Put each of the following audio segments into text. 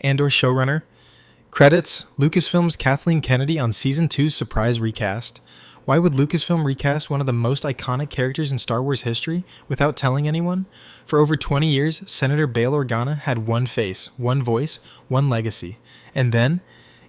Andor showrunner. Credits: Lucasfilm's Kathleen Kennedy on Season 2's surprise recast. Why would Lucasfilm recast one of the most iconic characters in Star Wars history without telling anyone? For over 20 years, Senator Bail Organa had one face, one voice, one legacy. And then,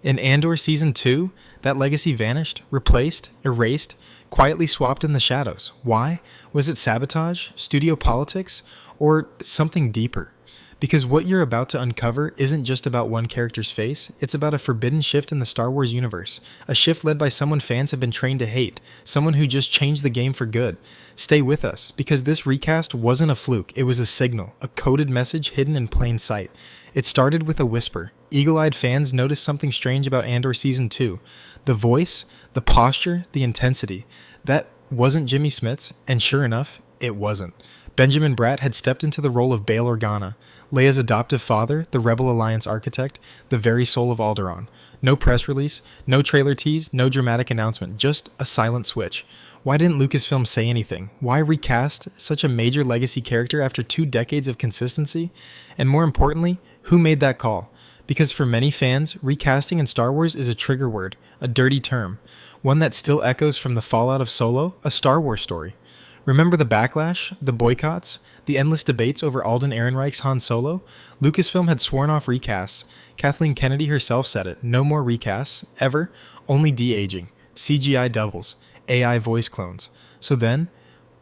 in Andor Season 2, that legacy vanished, replaced, erased, quietly swapped in the shadows. Why? Was it sabotage, studio politics, or something deeper? Because what you're about to uncover isn't just about one character's face, it's about a forbidden shift in the Star Wars universe. A shift led by someone fans have been trained to hate, someone who just changed the game for good. Stay with us, because this recast wasn't a fluke, it was a signal, a coded message hidden in plain sight. It started with a whisper. Eagle-eyed fans noticed something strange about Andor Season 2. The voice, the posture, the intensity. That wasn't Jimmy Smits, and sure enough, it wasn't. Benjamin Bratt had stepped into the role of Bail Organa, Leia's adoptive father, the Rebel Alliance architect, the very soul of Alderaan. No press release, no trailer tease, no dramatic announcement, just a silent switch. Why didn't Lucasfilm say anything? Why recast such a major legacy character after 2 decades of consistency? And more importantly, who made that call? Because for many fans, recasting in Star Wars is a trigger word, a dirty term, one that still echoes from the fallout of Solo, a Star Wars story. Remember the backlash, the boycotts, the endless debates over Alden Ehrenreich's Han Solo? Lucasfilm had sworn off recasts. Kathleen Kennedy herself said it. No more recasts, ever, only de-aging, CGI doubles, AI voice clones. So then,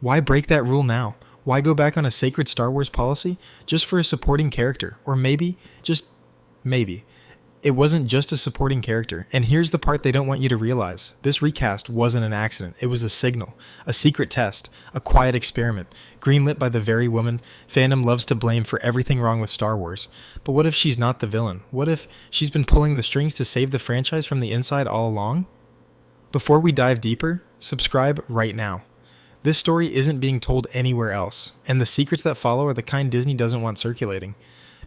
why break that rule now? Why go back on a sacred Star Wars policy just for a supporting character? Or maybe, just maybe, it wasn't just a supporting character. And here's the part they don't want you to realize. This recast wasn't an accident. It was a signal, a secret test, a quiet experiment, greenlit by the very woman fandom loves to blame for everything wrong with Star Wars. But what if she's not the villain? What if she's been pulling the strings to save the franchise from the inside all along? Before we dive deeper, subscribe right now. This story isn't being told anywhere else, and the secrets that follow are the kind Disney doesn't want circulating.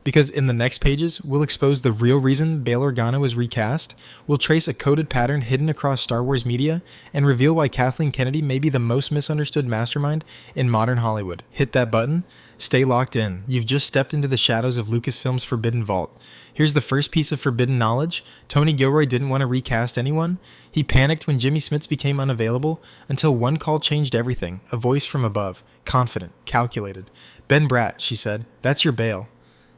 Because in the next pages, we'll expose the real reason Bail Organa was recast, we'll trace a coded pattern hidden across Star Wars media, and reveal why Kathleen Kennedy may be the most misunderstood mastermind in modern Hollywood. Hit that button, stay locked in. You've just stepped into the shadows of Lucasfilm's Forbidden Vault. Here's the first piece of forbidden knowledge. Tony Gilroy didn't want to recast anyone. He panicked when Jimmy Smits became unavailable, until one call changed everything, a voice from above, confident, calculated. "Ben Bratt," she said, "that's your bail."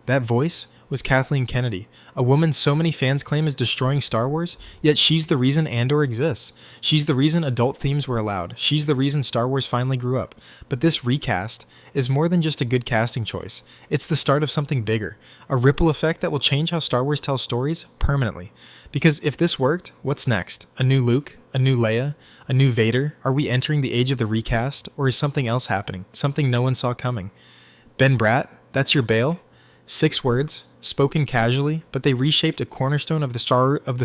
That voice was Kathleen Kennedy, a woman so many fans claim is destroying Star Wars, yet she's the reason Andor exists. She's the reason adult themes were allowed. She's the reason Star Wars finally grew up. But this recast is more than just a good casting choice. It's the start of something bigger, a ripple effect that will change how Star Wars tells stories permanently. Because if this worked, what's next? A new Luke? A new Leia? A new Vader? Are we entering the age of the recast? Or is something else happening? Something no one saw coming? Ben Bratt, that's your bail? 6 words, spoken casually, but they reshaped a cornerstone of the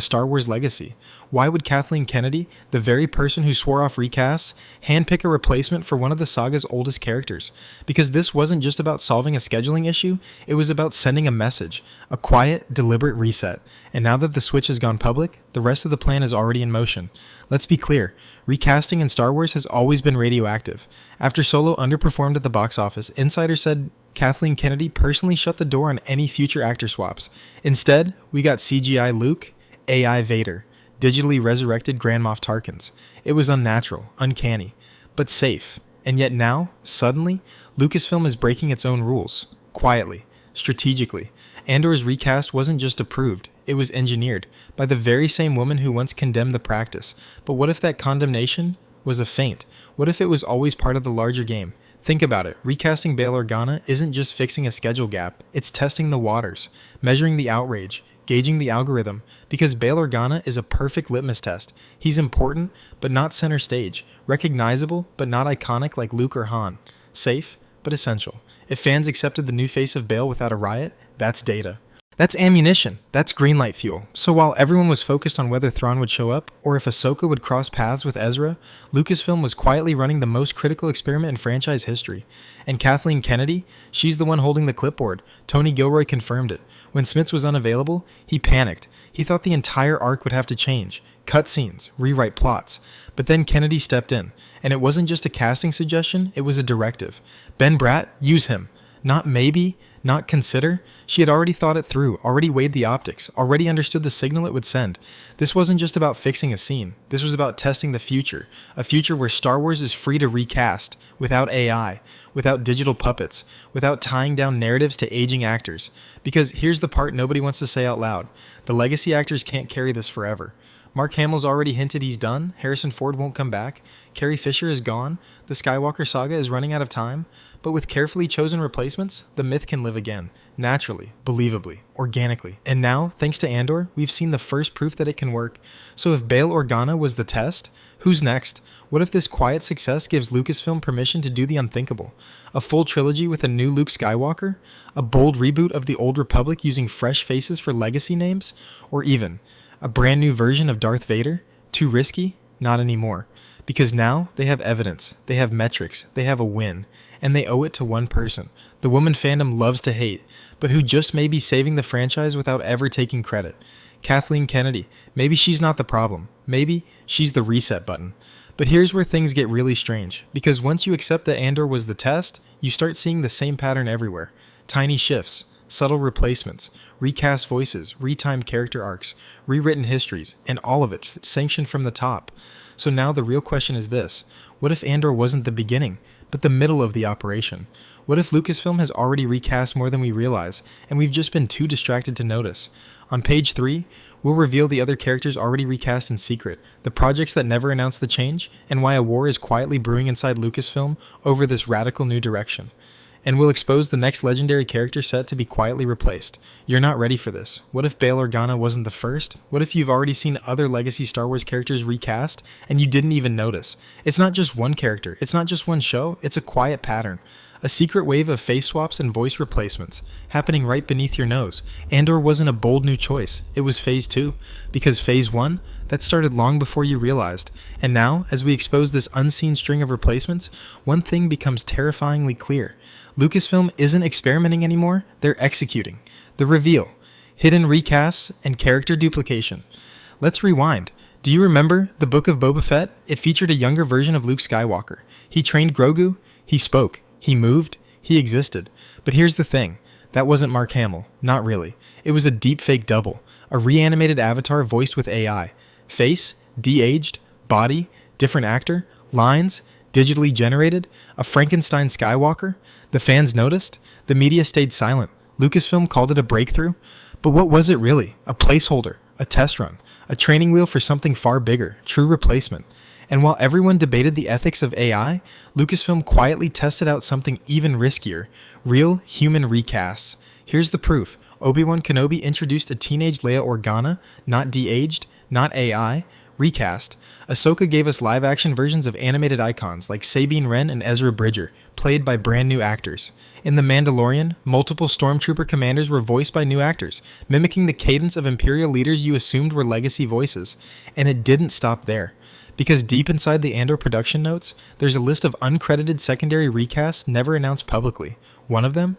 Star Wars legacy. Why would Kathleen Kennedy, the very person who swore off recasts, handpick a replacement for one of the saga's oldest characters? Because this wasn't just about solving a scheduling issue, it was about sending a message, a quiet, deliberate reset. And now that the switch has gone public, the rest of the plan is already in motion. Let's be clear, recasting in Star Wars has always been radioactive. After Solo underperformed at the box office, insiders said Kathleen Kennedy personally shut the door on any future actor swaps. Instead, we got CGI Luke, AI Vader, digitally resurrected Grand Moff Tarkins. It was unnatural, uncanny, but safe. And yet now, suddenly, Lucasfilm is breaking its own rules. Quietly, strategically. Andor's recast wasn't just approved, it was engineered by the very same woman who once condemned the practice. But what if that condemnation was a feint? What if it was always part of the larger game? Think about it, recasting Bail Organa isn't just fixing a schedule gap, it's testing the waters, measuring the outrage, gauging the algorithm, because Bail Organa is a perfect litmus test. He's important, but not center stage, recognizable, but not iconic like Luke or Han, safe, but essential. If fans accepted the new face of Bail without a riot, that's data. That's ammunition. That's greenlight fuel. So while everyone was focused on whether Thrawn would show up, or if Ahsoka would cross paths with Ezra, Lucasfilm was quietly running the most critical experiment in franchise history. And Kathleen Kennedy? She's the one holding the clipboard. Tony Gilroy confirmed it. When Smits was unavailable, he panicked. He thought the entire arc would have to change. Cutscenes, rewrite plots. But then Kennedy stepped in. And it wasn't just a casting suggestion, it was a directive. Ben Bratt, use him. Not maybe, Not consider? She had already thought it through, already weighed the optics, already understood the signal it would send. This wasn't just about fixing a scene. This was about testing the future. A future where Star Wars is free to recast, without AI, without digital puppets, without tying down narratives to aging actors. Because here's the part nobody wants to say out loud. The legacy actors can't carry this forever. Mark Hamill's already hinted he's done, Harrison Ford won't come back, Carrie Fisher is gone, the Skywalker saga is running out of time, but with carefully chosen replacements, the myth can live again, naturally, believably, organically. And now, thanks to Andor, we've seen the first proof that it can work. So if Bail Organa was the test, who's next? What if this quiet success gives Lucasfilm permission to do the unthinkable? A full trilogy with a new Luke Skywalker? A bold reboot of the Old Republic using fresh faces for legacy names? Or even a brand new version of Darth Vader? Too risky? Not anymore. Because now they have evidence, they have metrics, they have a win, and they owe it to one person. The woman fandom loves to hate, but who just may be saving the franchise without ever taking credit. Kathleen Kennedy. Maybe she's not the problem. Maybe she's the reset button. But here's where things get really strange, because once you accept that Andor was the test, you start seeing the same pattern everywhere. Tiny shifts, subtle replacements, recast voices, retimed character arcs, rewritten histories, and all of it sanctioned from the top. So now the real question is this: what if Andor wasn't the beginning, but the middle of the operation? What if Lucasfilm has already recast more than we realize, and we've just been too distracted to notice? On page 3, we'll reveal the other characters already recast in secret, the projects that never announced the change, and why a war is quietly brewing inside Lucasfilm over this radical new direction. And we'll expose the next legendary character set to be quietly replaced. You're not ready for this. What if Bail Organa wasn't the first? What if you've already seen other legacy Star Wars characters recast and you didn't even notice? It's not just one character, it's not just one show, it's a quiet pattern. A secret wave of face swaps and voice replacements, happening right beneath your nose. Andor wasn't a bold new choice, it was Phase 2. Because Phase 1, that started long before you realized. And now, as we expose this unseen string of replacements, one thing becomes terrifyingly clear. Lucasfilm isn't experimenting anymore, they're executing. The reveal, hidden recasts, and character duplication. Let's rewind. Do you remember the Book of Boba Fett? It featured a younger version of Luke Skywalker. He trained Grogu, he spoke, he moved, he existed. But here's the thing, that wasn't Mark Hamill, not really. It was a deepfake double, a reanimated avatar voiced with AI. Face, de-aged, body, different actor, lines, digitally generated, a Frankenstein Skywalker. The fans noticed, the media stayed silent. Lucasfilm called it a breakthrough. But what was it really? A placeholder, a test run, a training wheel for something far bigger, true replacement. And while everyone debated the ethics of AI, Lucasfilm quietly tested out something even riskier, real human recasts. Here's the proof. Obi-Wan Kenobi introduced a teenage Leia Organa, not de-aged, not AI, recast. Ahsoka gave us live-action versions of animated icons like Sabine Wren and Ezra Bridger, played by brand new actors. In The Mandalorian, multiple stormtrooper commanders were voiced by new actors, mimicking the cadence of Imperial leaders you assumed were legacy voices. And it didn't stop there. Because deep inside the Andor production notes, there's a list of uncredited secondary recasts never announced publicly. One of them?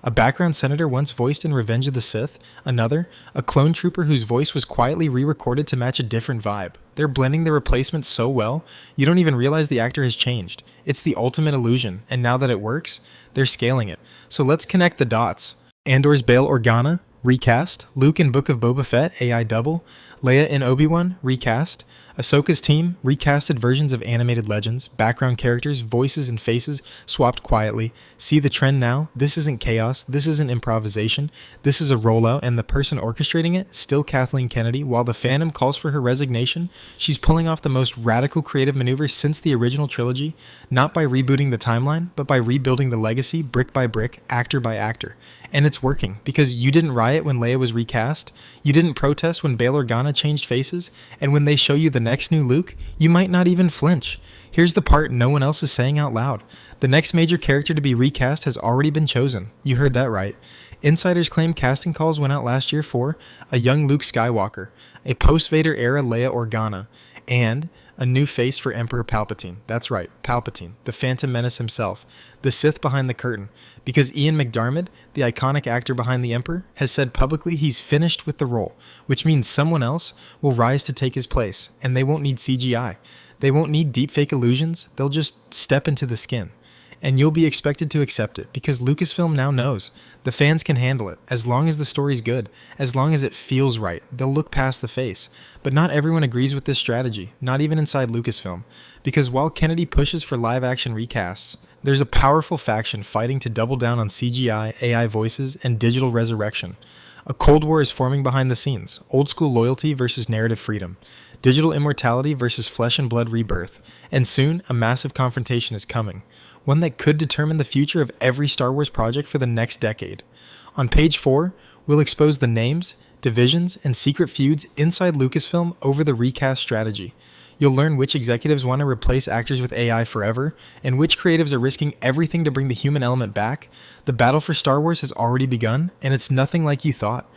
A background senator once voiced in Revenge of the Sith, another, a clone trooper whose voice was quietly re-recorded to match a different vibe. They're blending the replacements so well, you don't even realize the actor has changed. It's the ultimate illusion, and now that it works, they're scaling it. So let's connect the dots. Andor's Bail Organa, recast. Luke in Book of Boba Fett, AI double. Leia in Obi-Wan, recast. Ahsoka's team, recasted versions of animated legends, background characters, voices, and faces swapped quietly. See the trend now? This isn't chaos, this isn't improvisation, this is a rollout, and the person orchestrating it, still Kathleen Kennedy. While the fandom calls for her resignation, she's pulling off the most radical creative maneuver since the original trilogy, not by rebooting the timeline, but by rebuilding the legacy brick by brick, actor by actor. And it's working, because you didn't riot when Leia was recast, you didn't protest when Bail Organa changed faces, and when they show you the next new Luke, you might not even flinch. Here's the part no one else is saying out loud. The next major character to be recast has already been chosen. You heard that right. Insiders claim casting calls went out last year for a young Luke Skywalker, a post-Vader era Leia Organa, and a new face for Emperor Palpatine. That's right, Palpatine, the Phantom Menace himself, the Sith behind the curtain. Because Ian McDiarmid, the iconic actor behind the Emperor, has said publicly he's finished with the role, which means someone else will rise to take his place, and they won't need CGI. They won't need deepfake illusions, they'll just step into the skin. And you'll be expected to accept it, because Lucasfilm now knows. The fans can handle it, as long as the story's good, as long as it feels right. They'll look past the face. But not everyone agrees with this strategy, not even inside Lucasfilm. Because while Kennedy pushes for live-action recasts, there's a powerful faction fighting to double down on CGI, AI voices, and digital resurrection. A cold war is forming behind the scenes, old-school loyalty versus narrative freedom, digital immortality versus flesh and blood rebirth, and soon a massive confrontation is coming, one that could determine the future of every Star Wars project for the next decade. On page 4, we'll expose the names, divisions, and secret feuds inside Lucasfilm over the recast strategy. You'll learn which executives want to replace actors with AI forever, and which creatives are risking everything to bring the human element back. The battle for Star Wars has already begun, and it's nothing like you thought.